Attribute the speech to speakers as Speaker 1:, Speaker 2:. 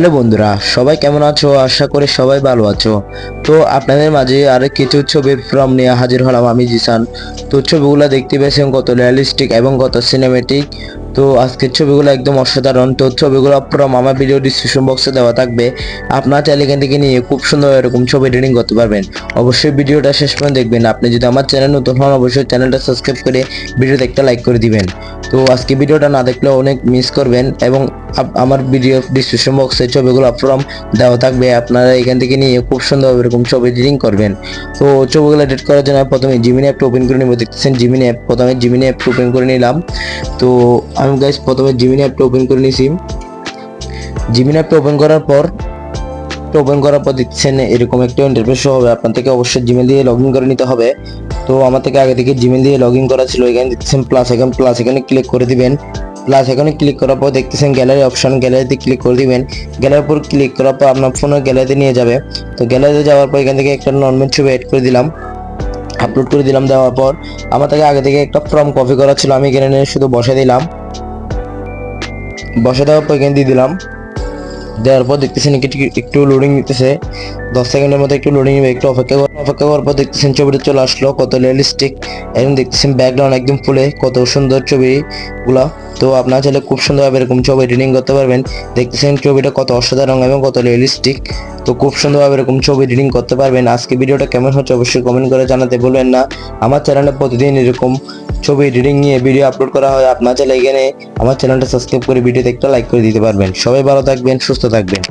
Speaker 1: Hello বন্ধুরা, সবাই কেমন আছো? আশা করি সবাই ভালো আছো। তো আপনাদের মাঝে আরো কিছু ছবি ফ্রম নিয়ে হাজির হলাম আমি জিসান। তো ছবিগুলো দেখতে পেয়েছেন কত রিয়েলিস্টিক এবং কত সিনেমেটিক। তো আজকের ছবিগুলো একদম অসাধারণ। তো ছবিগুলো ফ্রম আমার ভিডিও ডিসক্রিপশন বক্সে দেওয়া থাকবে। আপনারা চাইলে এখান থেকে নিয়ে খুব সুন্দর এরকম ছবি এডিটিং করতে পারবেন। অবশ্যই ভিডিওটা শেষ পর্যন্ত দেখবেন। আপনি যদি আমার চ্যানেল নতুন হন অবশ্যই চ্যানেলটা সাবস্ক্রাইব করে ভিডিওতে একটা লাইক করে দিবেন। তো আজকে ভিডিওটা না দেখলে অনেক মিস করবেন এবং আমার ভিডিও ডিসক্রিপশন বক্সে ছবিগুলো ফ্রম দেওয়া থাকবে। আপনারা এখান থেকে নিয়ে খুব সুন্দর এরকম ছবি এডিটিং করবেন। তো ছবিগুলো এডিট করার জন্য প্রথমে জিমিনি অ্যাপটা ওপেন করে নিব। দেখতেছেন জিমিনি অ্যাপ, প্রথমে জিমিনি অ্যাপটা ওপেন করে নিলাম। তো আমি গাইস প্রথমে জিমিনি অ্যাপটা ওপেন করে নিয়েছি। জিমিনি অ্যাপটা ওপেন করার পর দেখছেন এরকম একটা ইন্টারফেস শো হবে। আপনার থেকে অবশ্যই জিমেল দিয়ে লগ ইন করে নিতে হবে। তো আমার থেকে আগে থেকে জিমেল দিয়ে লগ ইন করা ছিল। এখানে দেখছেন প্লাস এখানে ক্লিক করে দিবেন। প্লাস এখানে ক্লিক করার পর দেখতেছেন গ্যালারি অপশন, গ্যালারিতে ক্লিক করে দিবেন। গ্যালারির উপর ক্লিক করার পর আপনার ফোনের গ্যালারিতে নিয়ে যাবে। তো গ্যালারিতে যাওয়ার পর এখান থেকে একটা নর্মাল ছবি এড করে দিলাম, আপলোড করে দিলাম। দেওয়ার পর আমার থেকে আগে থেকে একটা ফর্ম কপি করা ছিল, আমি এখানে শুধু বসে দিলাম। বসে দেওয়ার পর এখানে দিয়ে দিলাম। দেওয়ার পর দেখতেছেন একটু লোডিং নিতেছে, 10 সেকেন্ডের মতো একটু লোডিং নেবে। একটু অপেক্ষা করার পর দেখতেছেন ছবিটা চলে আসলো, কত রিয়েলিস্টিক। এখন দেখতেছেন ব্যাকগ্রাউন্ড একদম ফুলে, কত সুন্দর ছবিগুলা। তো আপনারা চাইলে খুব সুন্দরভাবে এরকম ছবি এডিটিং করতে পারবেন। দেখতেছেন ছবিটা কত অসাধারণ এবং কত রিয়েলিস্টিক। তো খুব সুন্দরভাবে এরকম ছবি এডিটিং করতে পারবেন। আজকে ভিডিওটা কেমন হচ্ছে অবশ্যই কমেন্ট করে জানাতে ভুলবেন না। আমার চ্যানেলে প্রতিদিন এরকম ছবি এডিটিং নিয়ে ভিডিও আপলোড করা হয়। আপনারা চাইলে এখানে আমার চ্যানেলটা সাবস্ক্রাইব করে ভিডিওতে একটা লাইক করে দিতে পারবেন। সবাই ভালো থাকবেন, সুস্থ থাকবেন।